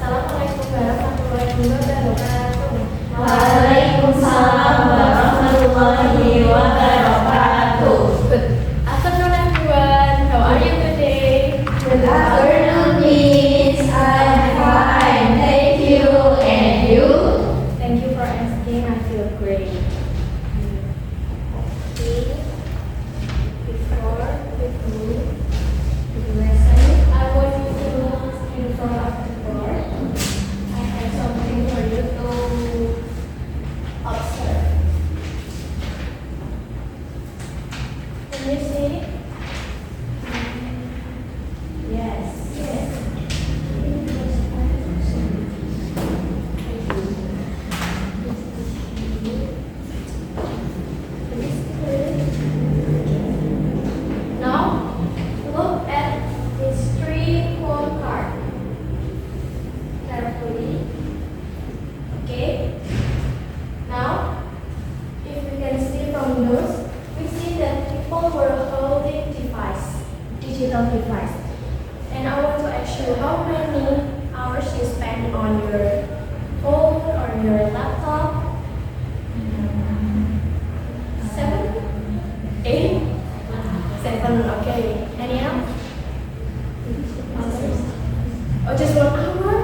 Assalamualaikum warahmatullahi wabarakatuh. Waalaikumsalam warahmatullahi wabarakatuh. Good afternoon, everyone. How are you today? Good afternoon, Miss. I'm fine, thank you. And you? Thank you for asking. I feel great. Okay. Before we do the lesson, I want you to look in front of the door. I have something for you to observe. Can you see? Yes. Yes. Now, look at these three phone cards carefully. Okay? Now, if we can see from those, we see that people were holding digital device. And I want to ask you, how many hours you spend on your phone or your laptop? 7? 8? 7, okay. Any else? Others? Oh, just 1 hour?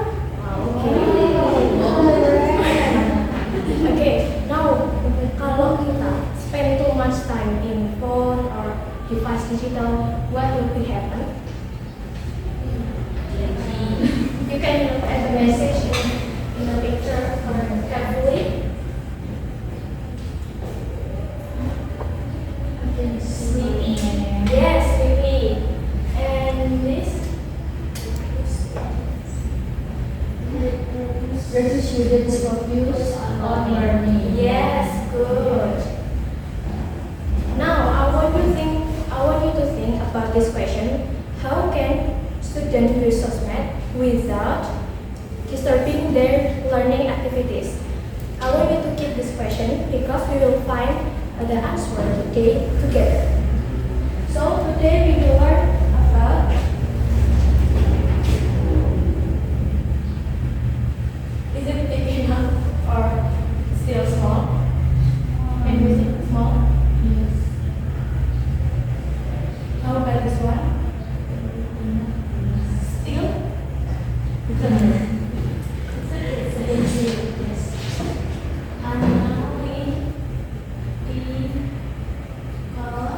Okay, now kalau kita spend too much time in phone or device digital, what will be happen? You can look at the message in the picture carefully. Sleeping. Yes, sleepy. And this? The students focus on learning. Yes, good. Now I want you to think about this question. How can students use sosmed without disturbing their learning activities? I want you to keep this question because we will find the answer today together. So today we will learn about is it big enough or still small? Can you see small? Yes. How about this one? Still? And now we call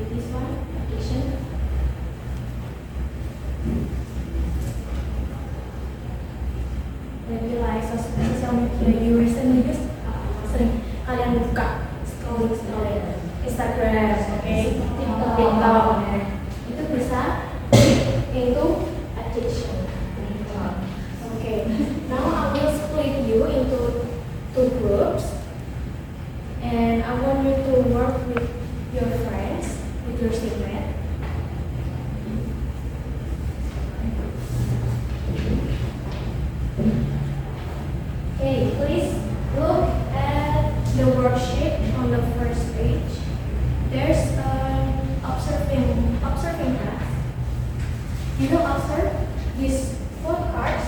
with this one, addiction. Maybe like social media you recently use, sering kalian buka scrolling Instagram, TikTok, itu bisa into addiction. Okay, now I will split you into two groups, and I want you to work with your friends, with your seatmate. Okay, please look at the worksheet on the first page. There's an observing task. You will observe these four cards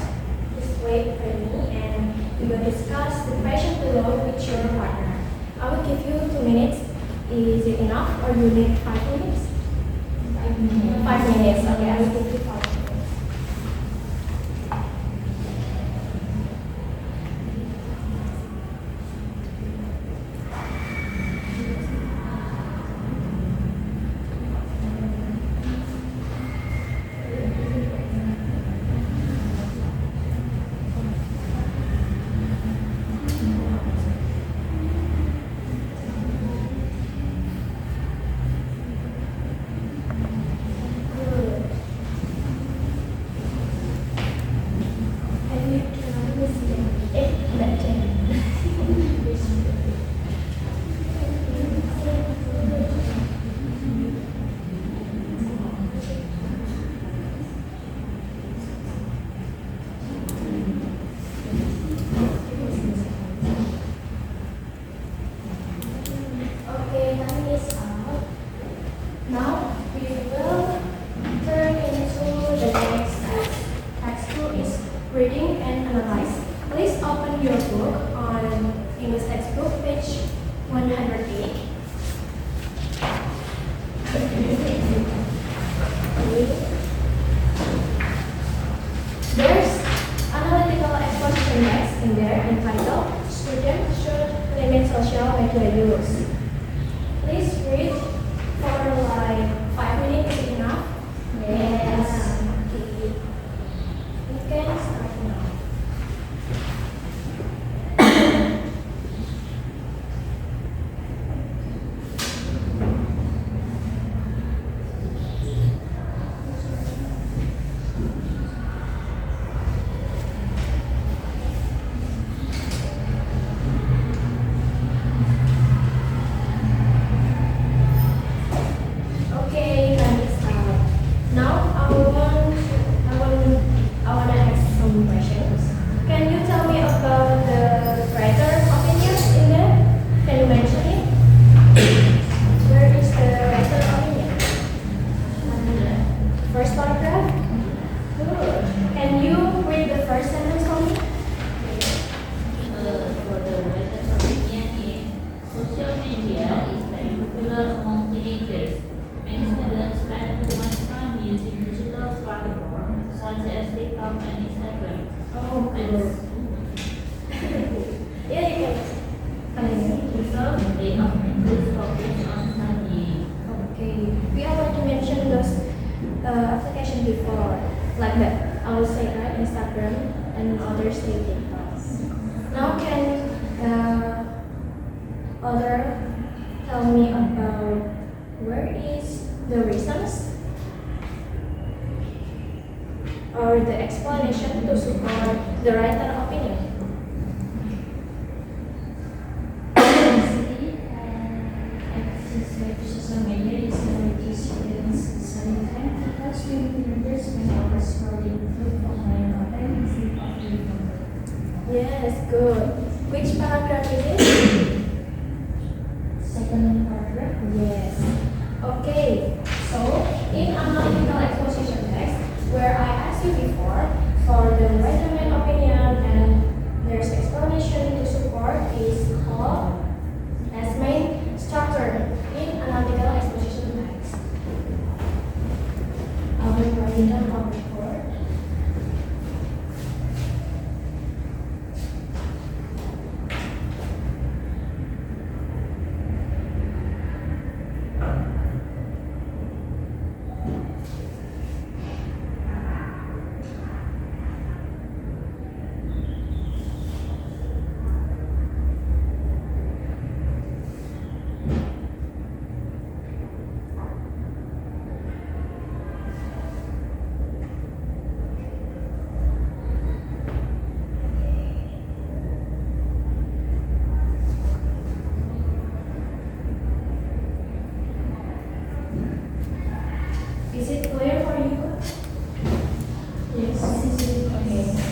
displayed by me, and we will discuss the question below with your partner. I will give you 2 minutes. Is it enough, or you need 5 minutes? 5 minutes. 5 minutes. Okay, I will give you 5 minutes. Okay, time is out. Now we will turn into the next text. Text 2 is reading and analyze. Please open your book on English textbook, page 108. There's analytical exposition text in there entitled Students Should Limit Social Media Use. Please read for like 5 minutes, is it enough? Yes. Okay. You can start now. Okay, time is out. Now I wanna ask some questions. Can you tell me about the writer's opinion in there? Can you mention it? Where is the writer's opinion? First paragraph? Good. Can you read the first sentence for me? For the writer's opinion is social media is very popular among teenagers. Many students spend too much time using digital platforms such as TikTok and Instagram. Oh, good. Yeah, you can. So they often lose focus on studying. Okay. We already mentioned those applications before, like that. I will say right, Instagram and others say TikTok. Now can other tell me about where is the reasons or the explanation to support the writer opinion? Access to social media is very students study time because many teenagers spend hours scrolling through online content instead of doing homework. Yes, good. Which paragraph is it? Second paragraph. Yes. Okay. So in analytical exposition text, where I asked you before for the writer's opinion and there's explanation to support is called as main structure in analytical exposition text. I will write it down on the board. Is it clear for you? Yes. Okay.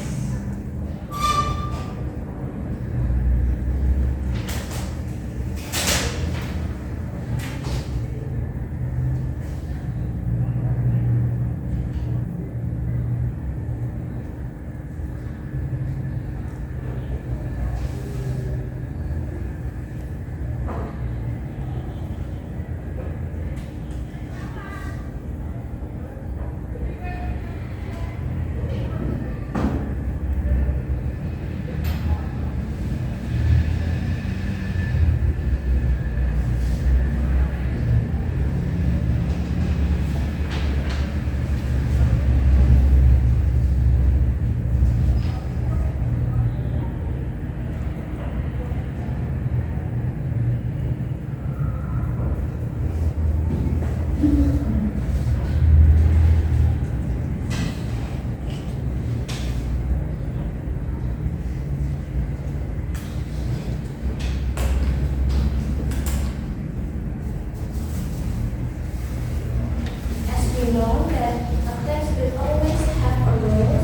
As we know that a text will always have a role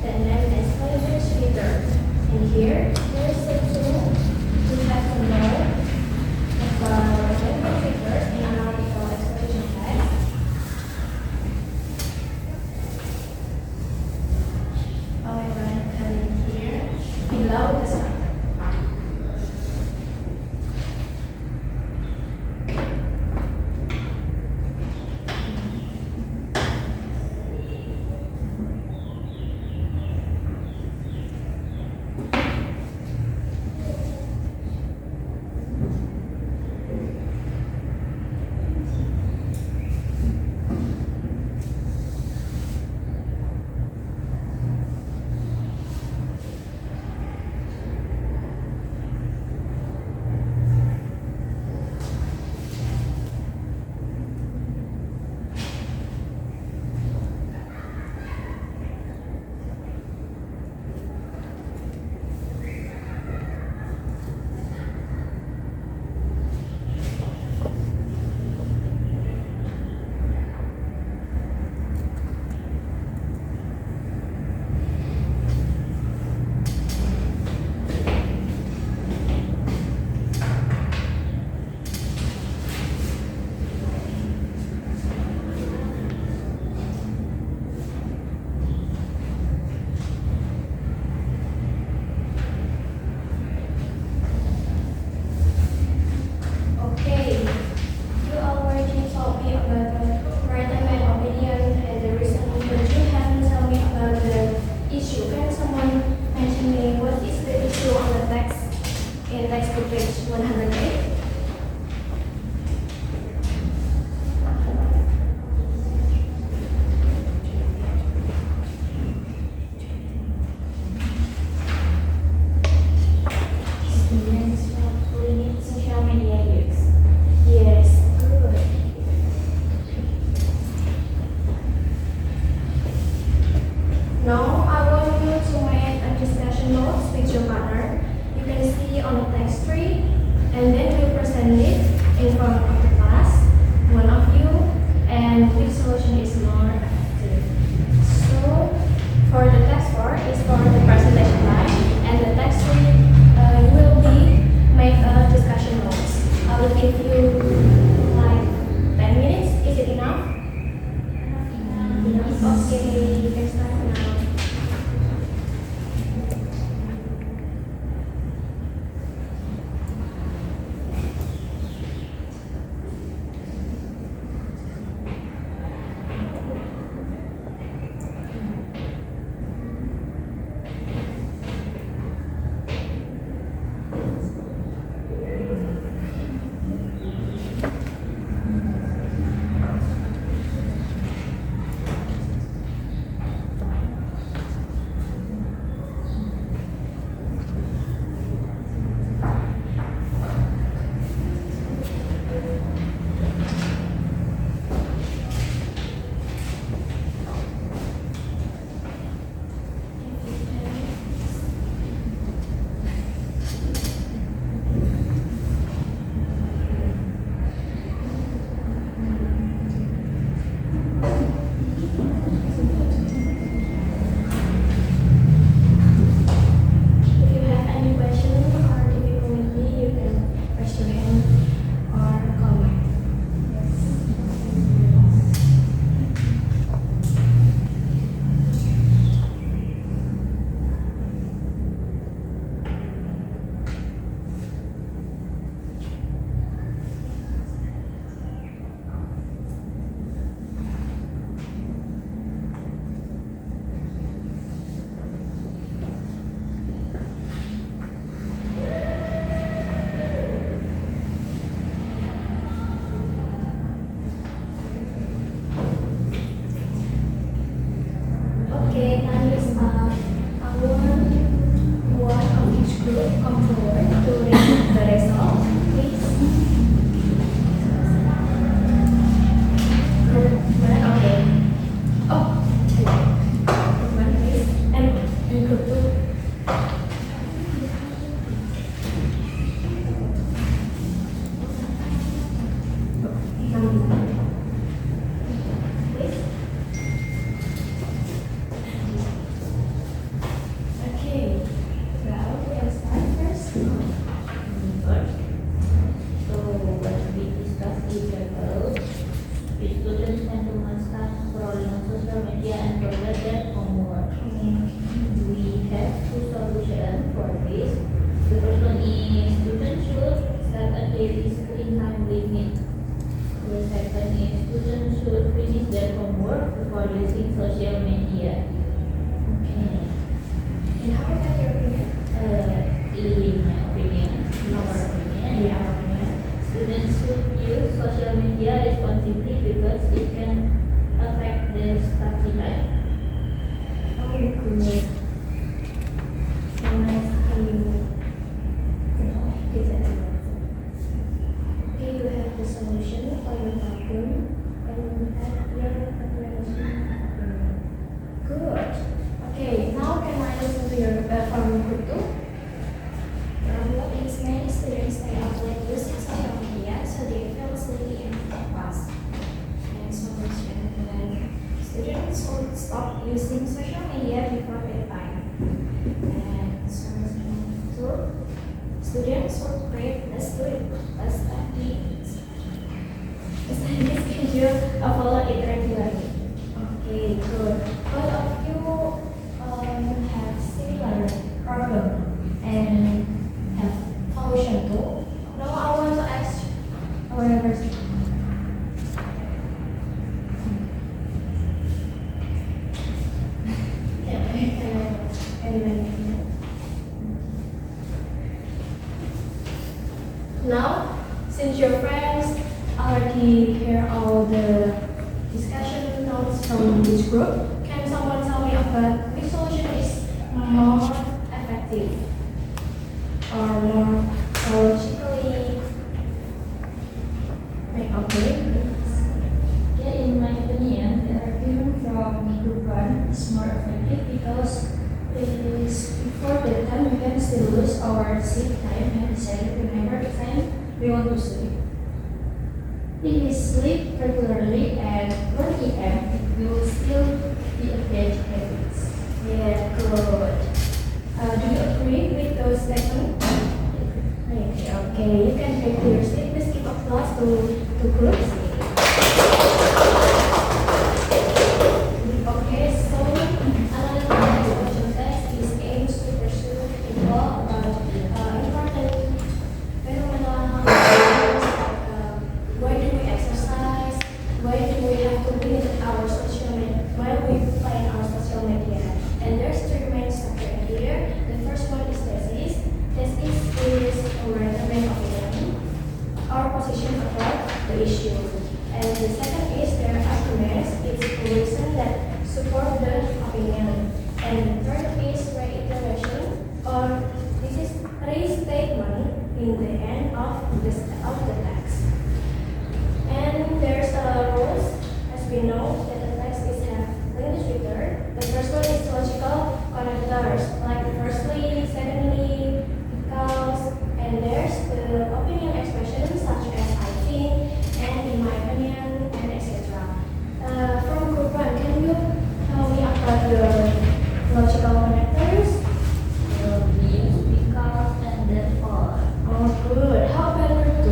that named as language reader. And here, there is a tool we have to know about language reader in an article explanation text. I will write it here below the slide. students should finish their homework before using social media. Okay. And how about your opinion? In my opinion, our opinion, students should use social media responsibly because it can affect their study life. Oh, good. So nice to okay, you have the solution for your problem and add your preparation. Good. Okay, now can I listen to your from group 2? What is many students stay up late using social media so they feel sleepy in class. And solution when students should stop using social media before bedtime. And solution 2, students should create a study schedule or follow it regularly. Okay, good. Both of you have similar problem and have solution too. Now I want to ask our university. Now, since your friends already hear all the discussion notes from this group, can someone tell me about which solution is more effective or more logically okay? Yeah, in my opinion, the argument from group 1 is more effective because it is before the time we can still lose our sleep time and decide whenever the time we want to sleep. If we sleep regularly at 1 p.m., it will still be a bad habit. Yeah, good. Do you agree with those statements? Okay, you can take your seat. Please give applause to groups. Okay, so another question test is aims to pursue info about important phenomenon like why do we exercise, why do we have to limit our social media, why we play our social media. And there's three main structure here. The first one is thesis. Thesis is our main opinion, our position about the issue. And the second is their arguments. It's a reason that support the opinion. And the third is reiteration, or this is restatement in the end of the text. And there's rules, as we know that the text is have English return. The first one is logical connectors, like firstly, secondly, because, and there's the opinion expressions such as I think, and in my opinion, and etc. From group 1, can you tell me about the logical connectors? Means because and therefore. Oh, good. How about group 2?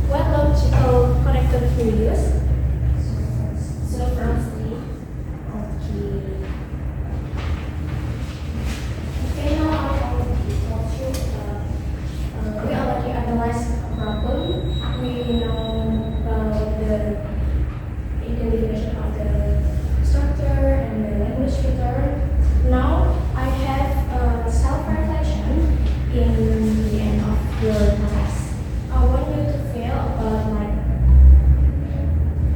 What logical connector do you use? So firstly, Okay. Okay, now I already told you, we already analyzed a problem. We know about the identification of the structure and the language filter. Now I have a self-reflection in the end of your class. I want you to feel about like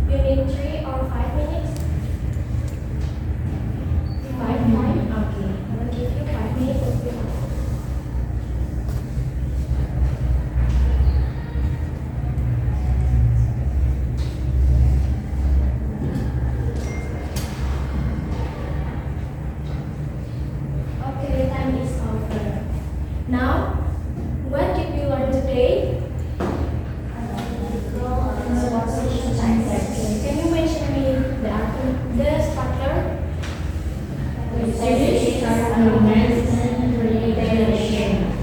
unit 3 or 5 minutes. 5 minutes? Okay. I will give you 5 minutes to feel. Okay, the time is over. Now, what did we learn today? Can you mention me the structure?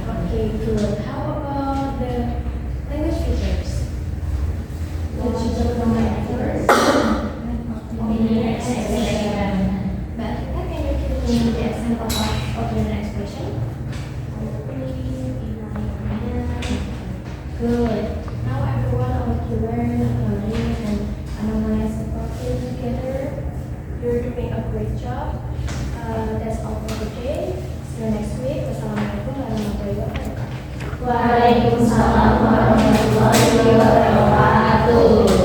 Okay, good. How about the language features? Logical connectors. But can you give me the example of opinion expression? Good. Now everyone, I want to learn, read, and analyze the problem together. You're doing a great job. That's all for today. See you next week. Wassalamualaikum warahmatullahi wabarakatuh. Waalaikumsalam warahmatullahi wabarakatuh.